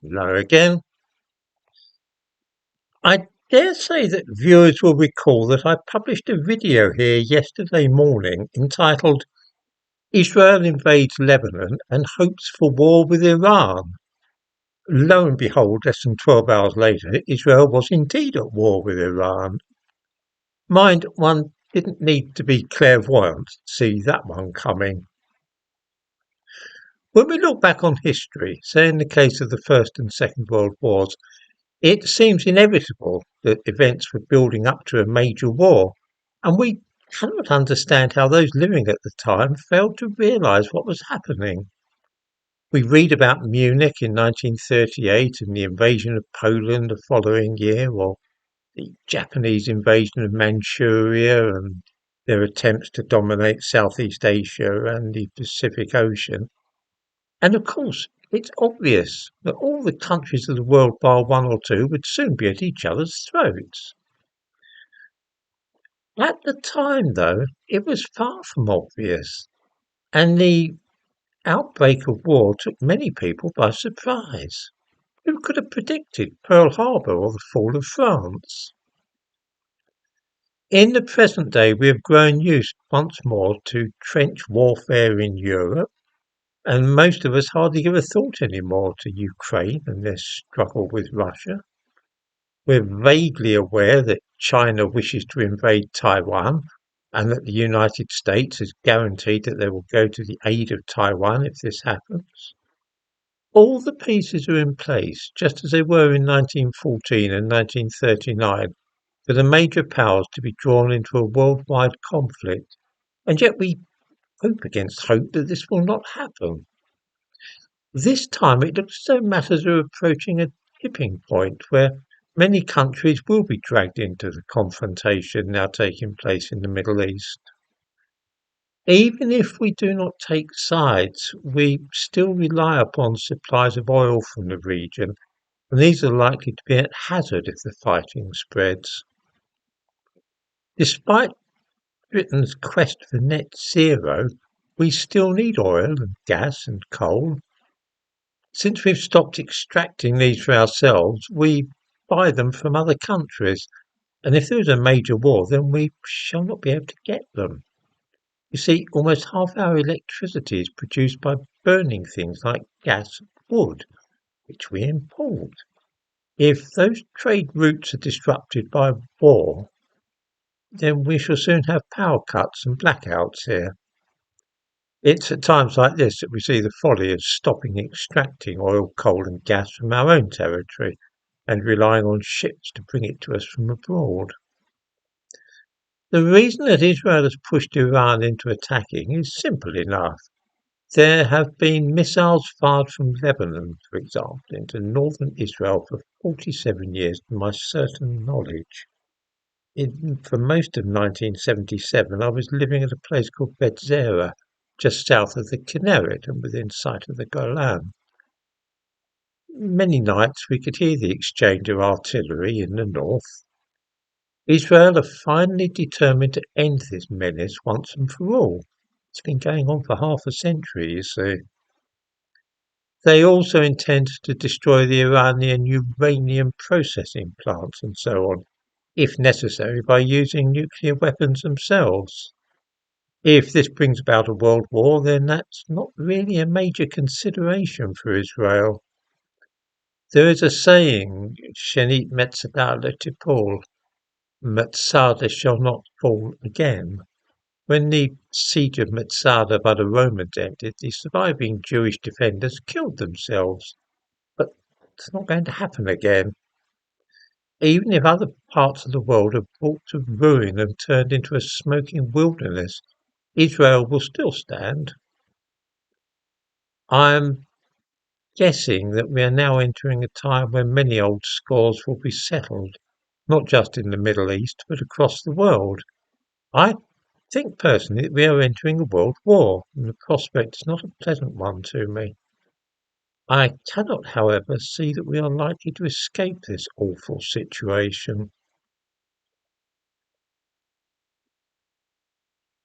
Hello again. I dare say that viewers will recall that I published a video here yesterday morning entitled Israel Invades Lebanon and Hopes for War with Iran. Lo and behold, less than 12 hours later, Israel was indeed at war with Iran. Mind, one didn't need to be clairvoyant to see that one coming. When we look back on history, say in the case of the First and Second World Wars, it seems inevitable that events were building up to a major war, and we cannot understand how those living at the time failed to realise what was happening. We read about Munich in 1938 and the invasion of Poland the following year, or the Japanese invasion of Manchuria and their attempts to dominate Southeast Asia and the Pacific Ocean. And of course, it's obvious that all the countries of the world bar one or two would soon be at each other's throats. At the time, though, it was far from obvious, and the outbreak of war took many people by surprise. Who could have predicted Pearl Harbor or the fall of France? In the present day, we have grown used once more to trench warfare in Europe, and most of us hardly give a thought anymore to Ukraine and their struggle with Russia. We're vaguely aware that China wishes to invade Taiwan and that the United States has guaranteed that they will go to the aid of Taiwan if this happens. All the pieces are in place, just as they were in 1914 and 1939, for the major powers to be drawn into a worldwide conflict, and yet we hope against hope that this will not happen. This time it looks as though matters are approaching a tipping point where many countries will be dragged into the confrontation now taking place in the Middle East. Even if we do not take sides, we still rely upon supplies of oil from the region, and these are likely to be at hazard if the fighting spreads. Despite Britain's quest for net zero, we still need oil and gas and coal. Since we've stopped extracting these for ourselves, we buy them from other countries, and if there is a major war, then we shall not be able to get them. You see, almost half our electricity is produced by burning things like gas and wood, which we import. If those trade routes are disrupted by war, then we shall soon have power cuts and blackouts here. It's at times like this that we see the folly of stopping extracting oil, coal and gas from our own territory and relying on ships to bring it to us from abroad. The reason that Israel has pushed Iran into attacking is simple enough. There have been missiles fired from Lebanon, for example, into northern Israel for 47 years to my certain knowledge. For most of 1977 I was living at a place called Betzera, just south of the Kinneret and within sight of the Golan. Many nights we could hear the exchange of artillery in the north. Israel have finally determined to end this menace once and for all. It's been going on for half a century, you see. They also intend to destroy the Iranian uranium processing plants and so on, if necessary, by using nuclear weapons themselves. If this brings about a world war, then that's not really a major consideration for Israel. There is a saying, Shenit Metzada Letipol, Metzada shall not fall again. When the siege of Metzada by the Romans ended, the surviving Jewish defenders killed themselves. But it's not going to happen again. Even if other parts of the world are brought to ruin and turned into a smoking wilderness, Israel will still stand. I am guessing that we are now entering a time when many old scores will be settled, not just in the Middle East, but across the world. I think personally that we are entering a world war, and the prospect is not a pleasant one to me. I cannot, however, see that we are likely to escape this awful situation.